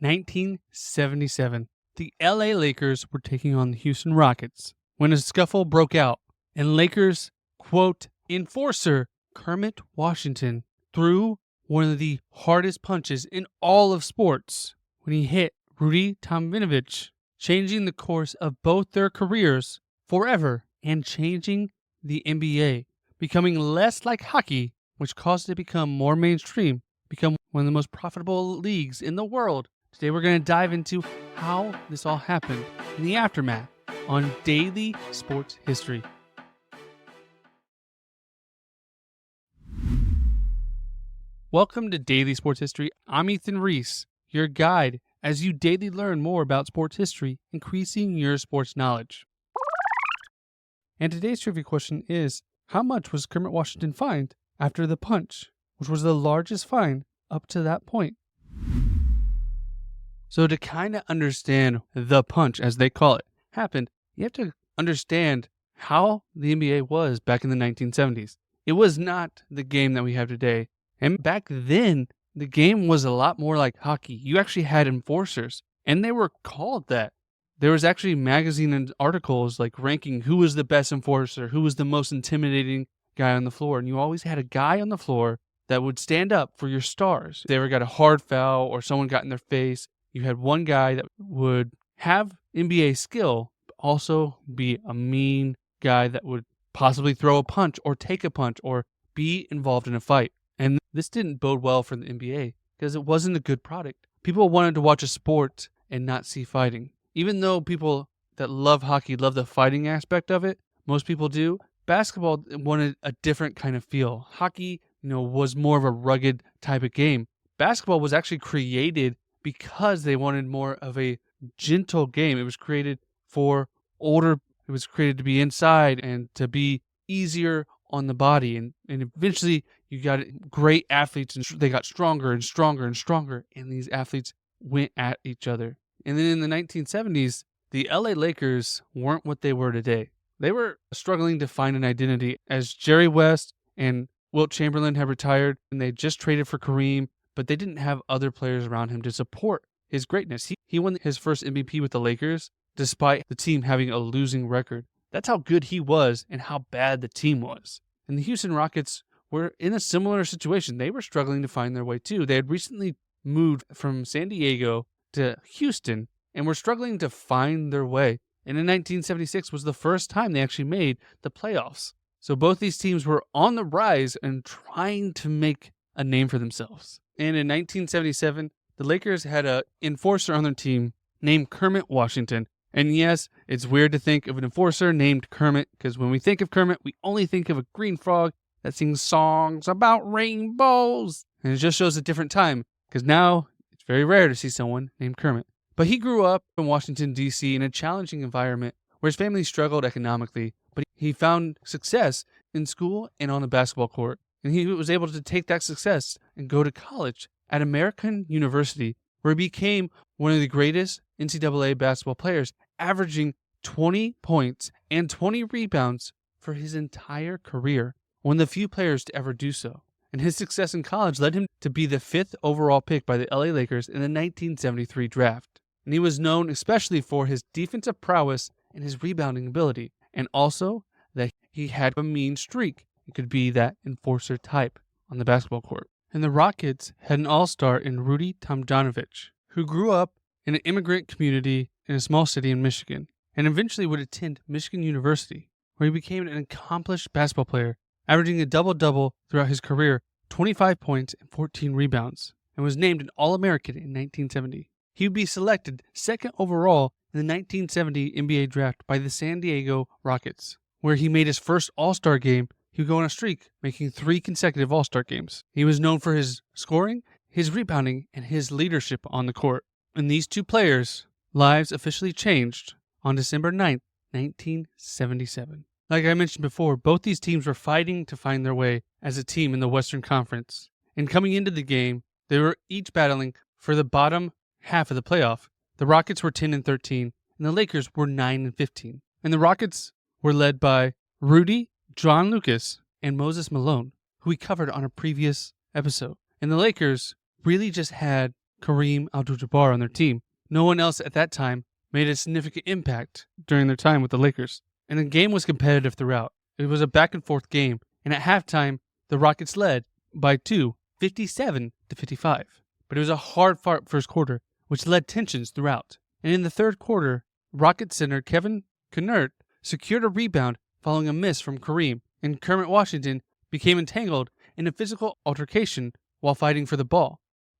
1977. The LA Lakers were taking on the Houston Rockets when a scuffle broke out, and Lakers, quote, enforcer Kermit Washington threw one of the hardest punches in all of sports when he hit Rudy Tomjanovich, changing the course of both their careers forever and changing the NBA, becoming less like hockey, which caused it to become more mainstream, become one of the most profitable leagues in the world. Today we're going to dive into how this all happened in the aftermath on Daily Sports History. Welcome to Daily Sports History. I'm Ethan Reese, your guide as you daily learn more about sports history, increasing your sports knowledge. And today's trivia question is, how much was Kermit Washington fined after the punch, which was the largest fine up to that point? So to kind of understand the punch, as they call it, happened, you have to understand how the NBA was back in the 1970s. It was not the game that we have today. And back then, the game was a lot more like hockey. You actually had enforcers, and they were called that. There was actually magazine and articles like ranking who was the best enforcer, who was the most intimidating guy on the floor. And you always had a guy on the floor that would stand up for your stars. If they ever got a hard foul or someone got in their face, you had one guy that would have NBA skill, but also be a mean guy that would possibly throw a punch or take a punch or be involved in a fight. And this didn't bode well for the NBA because it wasn't a good product. People wanted to watch a sport and not see fighting. Even though people that love hockey love the fighting aspect of it, most people do, basketball wanted a different kind of feel. Hockey, was more of a rugged type of game. Basketball was actually created because they wanted more of a gentle game. It was created for older, it was created to be inside and to be easier on the body. And eventually you got great athletes and they got stronger and stronger and stronger. And these athletes went at each other. And then in the 1970s, the LA Lakers weren't what they were today. They were struggling to find an identity as Jerry West and Wilt Chamberlain had retired and they just traded for Kareem, but they didn't have other players around him to support his greatness. He won his first MVP with the Lakers despite the team having a losing record. That's how good he was and how bad the team was. And the Houston Rockets were in a similar situation. They were struggling to find their way too. They had recently moved from San Diego to Houston and were struggling to find their way. And in 1976 was the first time they actually made the playoffs. So both these teams were on the rise and trying to make a name for themselves. And in 1977, the Lakers had an enforcer on their team named Kermit Washington. And yes, it's weird to think of an enforcer named Kermit, because when we think of Kermit, we only think of a green frog that sings songs about rainbows. And it just shows a different time, because now it's very rare to see someone named Kermit. But he grew up in Washington, D.C. in a challenging environment where his family struggled economically, but he found success in school and on the basketball court. And he was able to take that success and go to college at American University, where he became one of the greatest NCAA basketball players, averaging 20 points and 20 rebounds for his entire career, one of the few players to ever do so. And his success in college led him to be the 5th overall pick by the LA Lakers in the 1973 draft. And he was known especially for his defensive prowess and his rebounding ability, and also that he had a mean streak. It could be that enforcer type on the basketball court. And the Rockets had an all-star in Rudy Tomjanovich, who grew up in an immigrant community in a small city in Michigan, and eventually would attend Michigan University, where he became an accomplished basketball player, averaging a double-double throughout his career, 25 points and 14 rebounds, and was named an All-American in 1970. He would be selected 2nd overall in the 1970 NBA draft by the San Diego Rockets, where he made his first All-Star game. He would go on a streak, making 3 consecutive All-Star games. He was known for his scoring, his rebounding, and his leadership on the court. And these two players' lives officially changed on December 9th, 1977. Like I mentioned before, both these teams were fighting to find their way as a team in the Western Conference. And coming into the game, they were each battling for the bottom half of the playoff. The Rockets were 10-13, and the Lakers were 9-15. And the Rockets were led by Rudy, John Lucas, and Moses Malone, who we covered on a previous episode. And the Lakers really just had Kareem Abdul-Jabbar on their team. No one else at that time made a significant impact during their time with the Lakers. And the game was competitive throughout. It was a back-and-forth game, and at halftime, the Rockets led by 2, 57-55. But it was a hard-fought first quarter, which led tensions throughout. And in the third quarter, Rockets center Kevin Kermit secured a rebound following a miss from Kareem, and Kermit Washington became entangled in a physical altercation while fighting for the ball,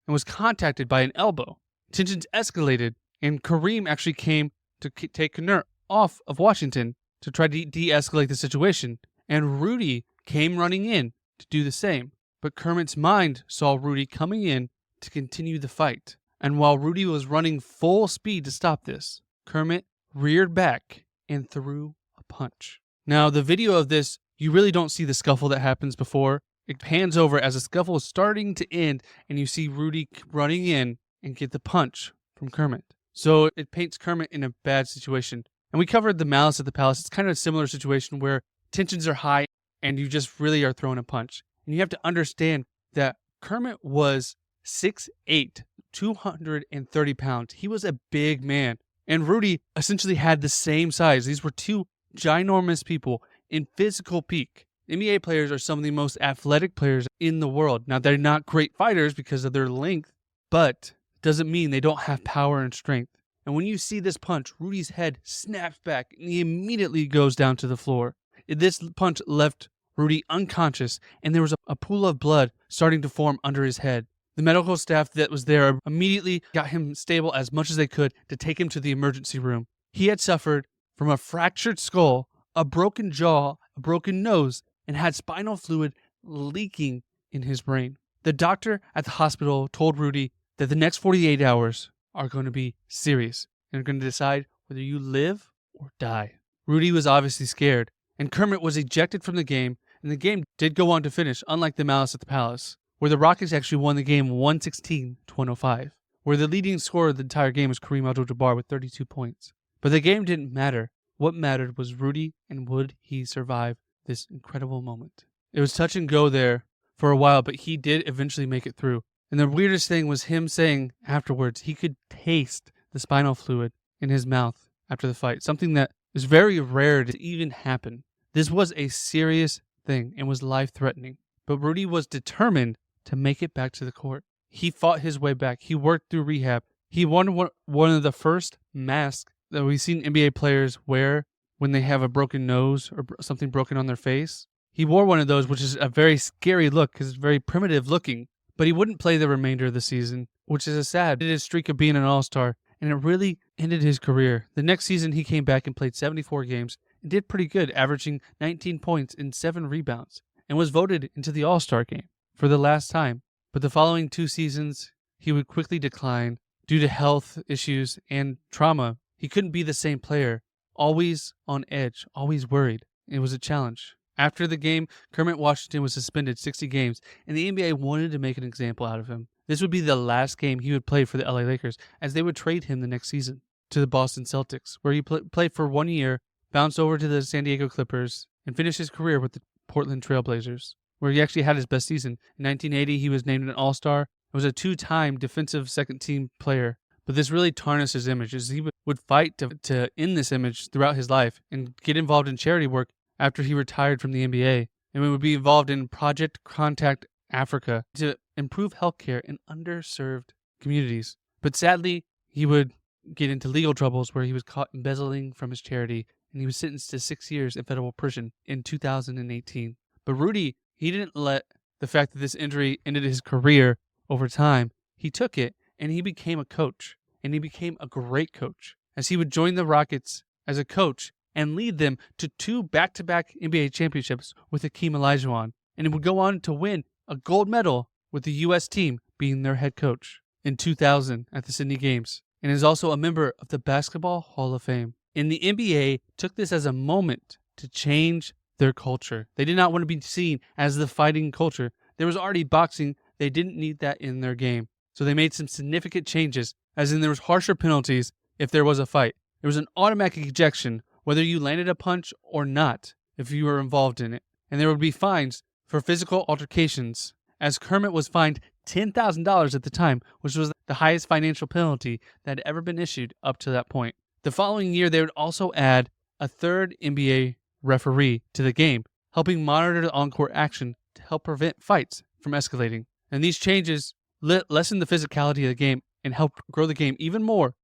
and was contacted by an elbow. Tensions escalated, and Kareem actually came to take Kermit off of Washington to try to de-escalate the situation, and Rudy came running in to do the same. But Kermit's mind saw Rudy coming in to continue the fight, and while Rudy was running full speed to stop this, Kermit reared back and threw a punch. Now, the video of this, you really don't see the scuffle that happens before. It pans over as the scuffle is starting to end, and you see Rudy running in and get the punch from Kermit. So it paints Kermit in a bad situation. And we covered the Malice at the Palace. It's kind of a similar situation where tensions are high and you just really are throwing a punch. And you have to understand that Kermit was 6'8", 230 pounds. He was a big man. And Rudy essentially had the same size. These were two ginormous people in physical peak. NBA players are some of the most athletic players in the world. Now, they're not great fighters because of their length, but it doesn't mean they don't have power and strength. And when you see this punch, Rudy's head snaps back and he immediately goes down to the floor. This punch left Rudy unconscious, and there was a pool of blood starting to form under his head. The medical staff that was there immediately got him stable as much as they could to take him to the emergency room. He had suffered from a fractured skull, a broken jaw, a broken nose, and had spinal fluid leaking in his brain. The doctor at the hospital told Rudy that the next 48 hours are going to be serious and are going to decide whether you live or die. Rudy was obviously scared, and Kermit was ejected from the game, and the game did go on to finish, unlike the Malice at the Palace, where the Rockets actually won the game 116-105, where the leading scorer of the entire game was Kareem Abdul-Jabbar with 32 points. But the game didn't matter. What mattered was Rudy, and would he survive this incredible moment. It was touch and go there for a while, but he did eventually make it through. And the weirdest thing was him saying afterwards he could taste the spinal fluid in his mouth after the fight, something that is very rare to even happen. This was a serious thing and was life-threatening, but Rudy was determined to make it back to the court. He fought his way back. He worked through rehab. He won one of the first masks that we've seen NBA players wear when they have a broken nose or something broken on their face. He wore one of those, which is a very scary look because it's very primitive looking. But he wouldn't play the remainder of the season, which is a sad. His streak of being an all-star, and it really ended his career. The next season, he came back and played 74 games and did pretty good, averaging 19 points and 7 rebounds, and was voted into the All-Star game for the last time. But the following 2 seasons, he would quickly decline due to health issues and trauma. He couldn't be the same player, always on edge, always worried. It was a challenge. After the game, Kermit Washington was suspended 60 games, and the NBA wanted to make an example out of him. This would be the last game he would play for the LA Lakers, as they would trade him the next season to the Boston Celtics, where he played for 1 year, bounced over to the San Diego Clippers, and finished his career with the Portland Trail Blazers, where he actually had his best season. In 1980, he was named an All-Star. It was a 2-time defensive second-team player. But this really tarnished his image, as he would fight to end this image throughout his life and get involved in charity work after he retired from the NBA, and would be involved in Project Contact Africa to improve healthcare in underserved communities. But sadly, he would get into legal troubles where he was caught embezzling from his charity, and he was sentenced to 6 years in federal prison in 2018. But Rudy, he didn't let the fact that this injury ended his career over time. He took it, and he became a coach, and he became a great coach, as he would join the Rockets as a coach and lead them to 2 back-to-back NBA championships with Hakeem Olajuwon, and he would go on to win a gold medal with the U.S. team being their head coach in 2000 at the Sydney Games, and is also a member of the Basketball Hall of Fame. And the NBA took this as a moment to change their culture. They did not want to be seen as the fighting culture. There was already boxing. They didn't need that in their game. So they made some significant changes, as in there was harsher penalties if there was a fight. There was an automatic ejection whether you landed a punch or not if you were involved in it. And there would be fines for physical altercations, as Kermit was fined $10,000 at the time, which was the highest financial penalty that had ever been issued up to that point. The following year, they would also add a third NBA referee to the game, helping monitor the on-court action to help prevent fights from escalating. And these changes lessened the physicality of the game and helped grow the game even more.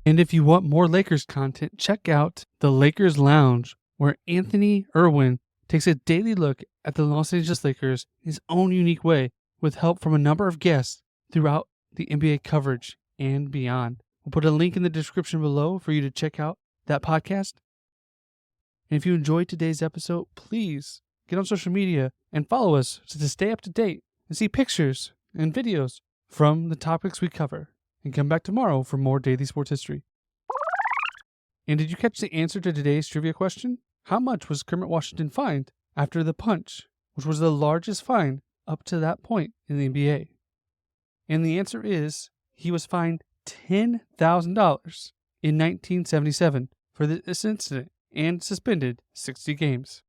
And if you want more Lakers content, check out the Lakers Lounge, where Anthony Irwin takes a daily look at the Los Angeles Lakers in his own unique way, with help from a number of guests throughout the NBA coverage and beyond. We'll put a link in the description below for you to check out that podcast. And if you enjoyed today's episode, please get on social media and follow us to stay up to date and see pictures and videos from the topics we cover. And come back tomorrow for more daily sports history. And did you catch the answer to today's trivia question? How much was Kermit Washington fined after the punch, which was the largest fine up to that point in the NBA? And the answer is he was fined $10,000 in 1977 for this incident and suspended 60 games.